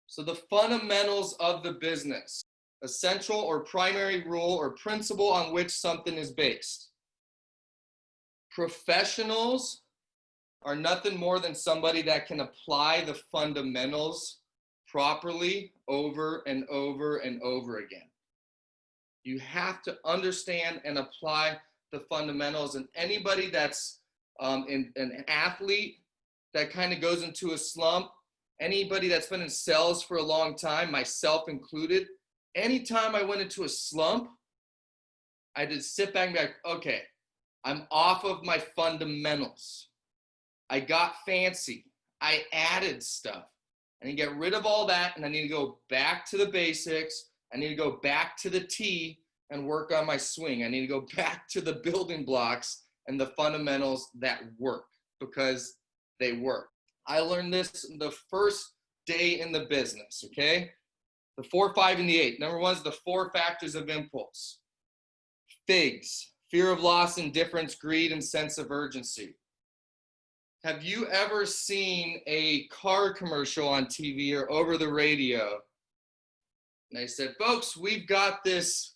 So the fundamentals of the business, essential or primary rule or principle on which something is based. Professionals are nothing more than somebody that can apply the fundamentals properly over and over and over again. You have to understand and apply the fundamentals, and anybody that's an athlete that kind of goes into a slump, anybody that's been in sales for a long time, myself included, anytime I went into a slump, I had to sit back and be like, okay, I'm off of my fundamentals. I got fancy. I added stuff. I need to get rid of all that, and I need to go back to the basics. I need to go back to the tee and work on my swing. I need to go back to the building blocks and the fundamentals that work, because they work. I learned this the first day in the business, okay? The 4, 5, and the 8. Number one is the 4 factors of impulse. FIGS, fear of loss, indifference, greed, and sense of urgency. Have you ever seen a car commercial on TV or over the radio? And they said, folks, we've got this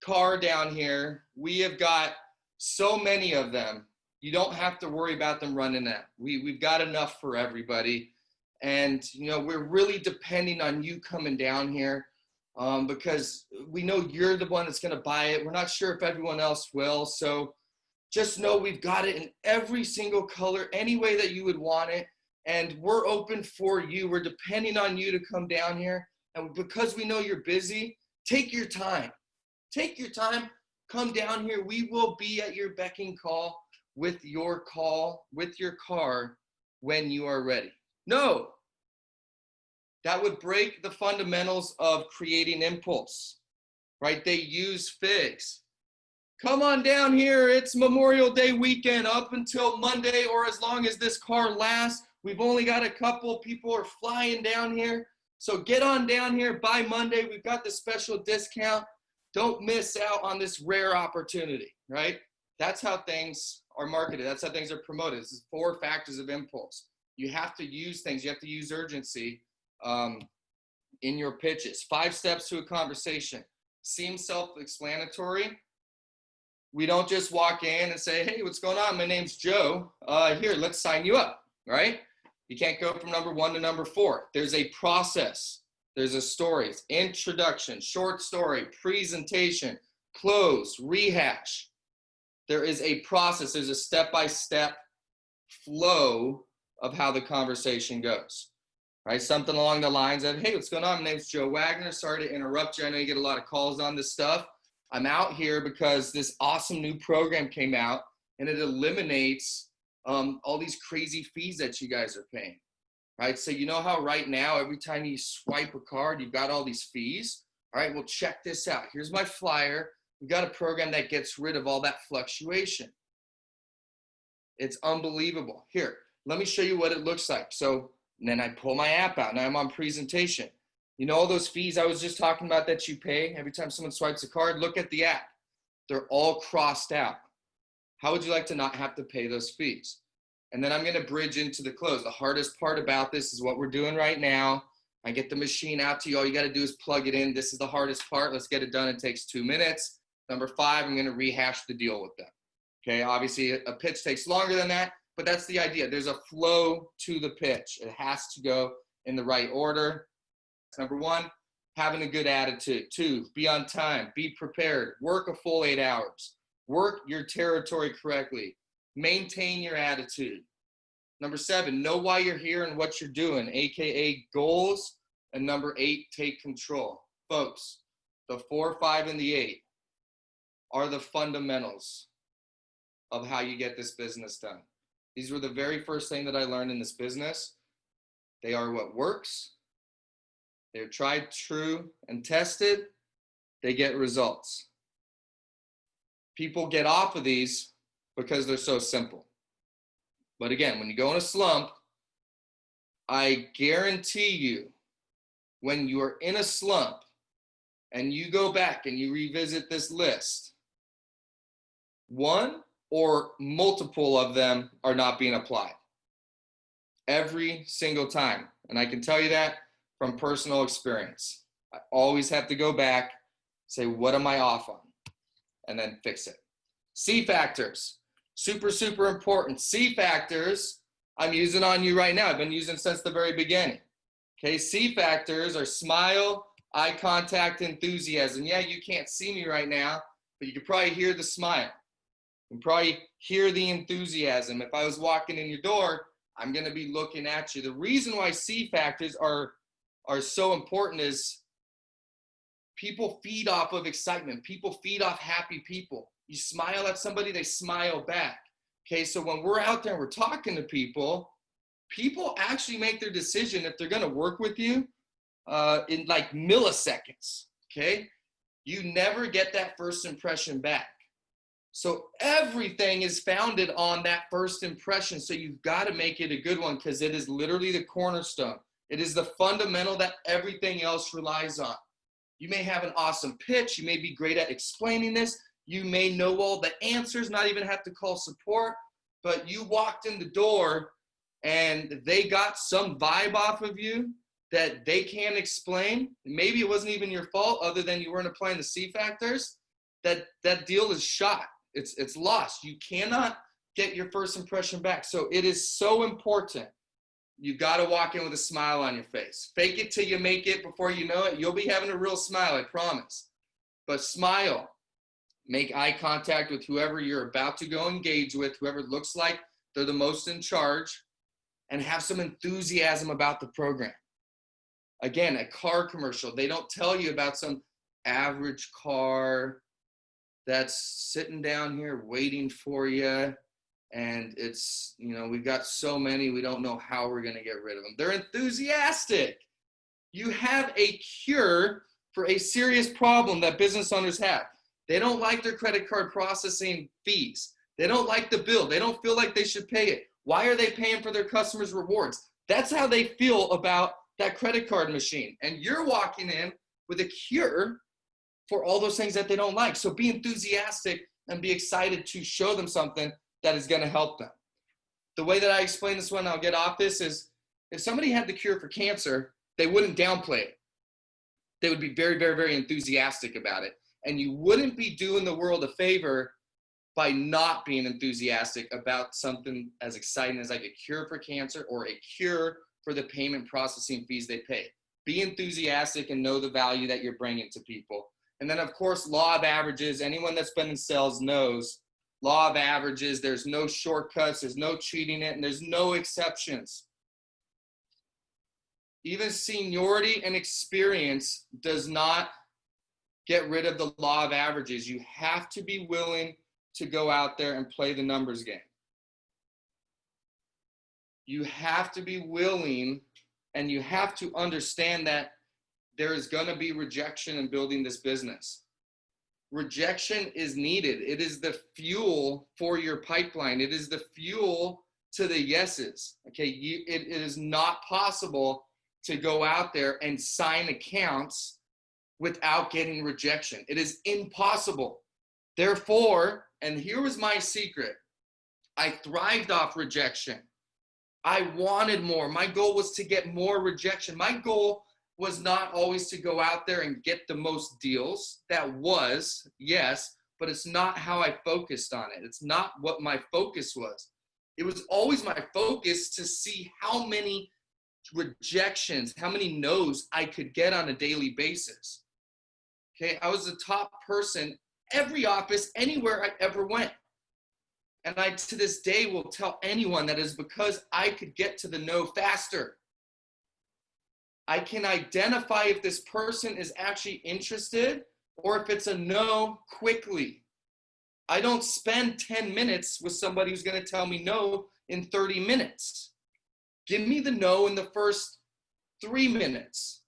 car down here. We have got so many of them. You don't have to worry about them running out. We've got enough for everybody. And, we're really depending on you coming down here because we know you're the one that's going to buy it. We're not sure if everyone else will. So just know we've got it in every single color, any way that you would want it. And we're open for you. We're depending on you to come down here. And because we know you're busy, take your time. Take your time. Come down here. We will be at your beck and call with your car when you are ready. No. That would break the fundamentals of creating impulse, right? They use FIGS. Come on down here. It's Memorial Day weekend up until Monday, or as long as this car lasts. We've only got a couple people are flying down here. So get on down here by Monday. We've got the special discount. Don't miss out on this rare opportunity, right? That's how things are marketed. That's how things are promoted. This is 4 factors of impulse. You have to use things. You have to use urgency in your pitches. 5 steps to a conversation. Seems self-explanatory. We don't just walk in and say, hey, what's going on? My name's Joe. Here, let's sign you up, right? You can't go from number 1 to number 4. There's a process. There's a story. It's introduction, short story, presentation, close, rehash. There is a process. There's a step-by-step flow of how the conversation goes, right? Something along the lines of, hey, what's going on? My name's Joe Wagner. Sorry to interrupt you. I know you get a lot of calls on this stuff. I'm out here because this awesome new program came out, and it eliminates all these crazy fees that you guys are paying, right? So you know how right now, every time you swipe a card, you've got all these fees? All right, well, check this out. Here's my flyer. We've got a program that gets rid of all that fluctuation. It's unbelievable. Here, let me show you what it looks like. So then I pull my app out. Now I'm on presentation. You know all those fees I was just talking about that you pay every time someone swipes a card? Look at the app. They're all crossed out. How would you like to not have to pay those fees? And then I'm going to bridge into the close. The hardest part about this is what we're doing right now. I get the machine out to you. All you got to do is plug it in. This is the hardest part. Let's get it done. It takes 2 minutes. Number 5, I'm going to rehash the deal with them. Okay, obviously a pitch takes longer than that, but that's the idea. There's a flow to the pitch. It has to go in the right order. Number 1, having a good attitude. 2, be on time, be prepared, work a full 8 hours, work your territory correctly, maintain your attitude. Number 7, know why you're here and what you're doing, AKA goals. And number 8, take control. Folks, the 4, 5, and the 8 are the fundamentals of how you get this business done. These were the very first thing that I learned in this business. They are what works. They're tried, true, and tested. They get results. People get off of these because they're so simple. But again, when you go in a slump, I guarantee you, when you are in a slump and you go back and you revisit this list, one or multiple of them are not being applied every single time. And I can tell you that from personal experience. I always have to go back, say, what am I off on? And then fix it. C factors, super, super important. C factors, I'm using on you right now. I've been using since the very beginning. Okay, C factors are smile, eye contact, enthusiasm. Yeah, you can't see me right now, but you can probably hear the smile. You can probably hear the enthusiasm. If I was walking in your door, I'm going to be looking at you. The reason why C factors are so important is people feed off of excitement. People feed off happy people. You smile at somebody, they smile back. Okay, so when we're out there and we're talking to people, people actually make their decision if they're going to work with you in like milliseconds. Okay, you never get that first impression back. So everything is founded on that first impression. So you've got to make it a good one, because it is literally the cornerstone. It is the fundamental that everything else relies on. You may have an awesome pitch. You may be great at explaining this. You may know all the answers, not even have to call support, but you walked in the door and they got some vibe off of you that they can't explain. Maybe it wasn't even your fault other than you weren't applying the C factors. That deal is shot. It's lost. You cannot get your first impression back. So it is so important. You got to walk in with a smile on your face. Fake it till you make it. Before you know it, you'll be having a real smile, I promise. But smile. Make eye contact with whoever you're about to go engage with, whoever looks like they're the most in charge, and have some enthusiasm about the program. Again, a car commercial, they don't tell you about some average car that's sitting down here waiting for you, and it's, you know, we've got so many, we don't know how we're going to get rid of them. They're enthusiastic. You have a cure for a serious problem that business owners have. They don't like their credit card processing fees. They don't like the bill. They don't feel like they should pay it. Why are they paying for their customers' rewards? That's how they feel about that credit card machine. And you're walking in with a cure for all those things that they don't like. So be enthusiastic and be excited to show them something that is going to help them. The way that I explain this one, I'll get off this, is if somebody had the cure for cancer, they wouldn't downplay it. They would be very, very, very enthusiastic about it. And you wouldn't be doing the world a favor by not being enthusiastic about something as exciting as like a cure for cancer or a cure for the payment processing fees they pay. Be enthusiastic and know the value that you're bringing to people. And then, of course, law of averages. Anyone that's been in sales knows law of averages. There's no shortcuts. There's no cheating it. And there's no exceptions. Even seniority and experience does not get rid of the law of averages. You have to be willing to go out there and play the numbers game. You have to be willing, and you have to understand that there is going to be rejection in building this business. Rejection is needed. It is the fuel for your pipeline. It is the fuel to the yeses. Okay, it is not possible to go out there and sign accounts without getting rejection. It is impossible. Therefore, and here was my secret, I thrived off rejection. I wanted more. My goal was to get more rejection. My goal was not always to go out there and get the most deals. That was, yes, but it's not how I focused on it. It's not what my focus was. It was always my focus to see how many rejections, how many no's I could get on a daily basis. Okay, I was the top person every office, anywhere I ever went. And I, to this day, will tell anyone that is because I could get to the no faster. I can identify if this person is actually interested or if it's a no quickly. I don't spend 10 minutes with somebody who's going to tell me no in 30 minutes. Give me the no in the first 3 minutes.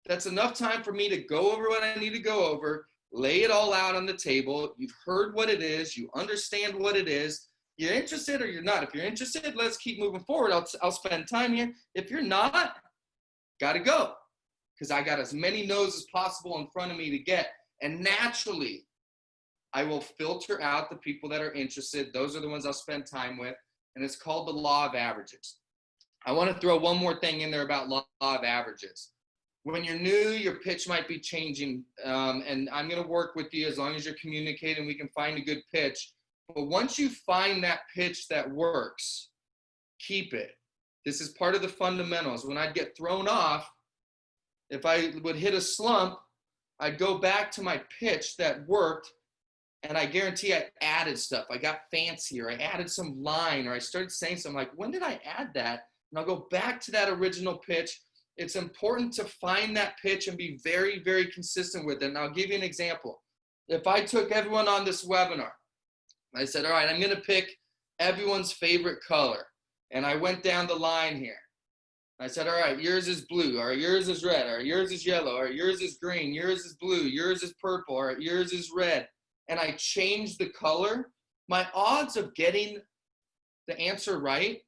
That's enough time for me to go over what I need to go over, lay it all out on the table. You've heard what it is. You understand what it is. You're interested or you're not. If you're interested, let's keep moving forward. I'll spend time here. If you're not, got to go, because I got as many no's as possible in front of me to get. And naturally, I will filter out the people that are interested. Those are the ones I'll spend time with. And it's called the law of averages. I want to throw one more thing in there about law of averages. When you're new, your pitch might be changing, and I'm going to work with you as long as you're communicating. We can find a good pitch. But once you find that pitch that works, keep it. This is part of the fundamentals. When I'd get thrown off, if I would hit a slump, I'd go back to my pitch that worked, and I guarantee I added stuff. I got fancier. I added some line, or I started saying something like, when did I add that? And I'll go back to that original pitch. It's important to find that pitch and be very, very consistent with it. And I'll give you an example. If I took everyone on this webinar, I said, all right, I'm going to pick everyone's favorite color. And I went down the line here. I said, all right, yours is blue. All right, yours is red. All right, yours is yellow. All right, yours is green. Yours is blue. Yours is purple. All right, yours is red. And I changed the color. My odds of getting the answer right,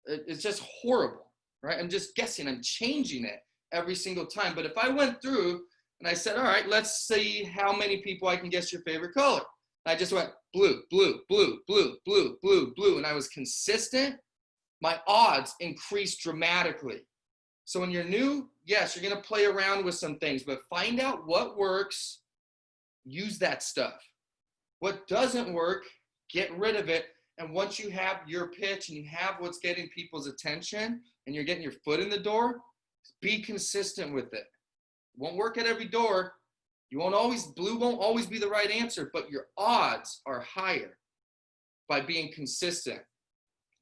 it's just horrible, right? I'm just guessing. I'm changing it every single time. But if I went through and I said, all right, let's see how many people I can guess your favorite color. I just went blue, blue, blue, blue, blue, blue, blue. And I was consistent. My odds increased dramatically. So when you're new, yes, you're going to play around with some things, but find out what works, use that stuff. What doesn't work, get rid of it. And once you have your pitch and you have what's getting people's attention and you're getting your foot in the door, be consistent with it. It won't work at every door. Blue won't always be the right answer, but your odds are higher by being consistent.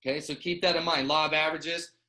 Okay, so keep that in mind. Law of averages.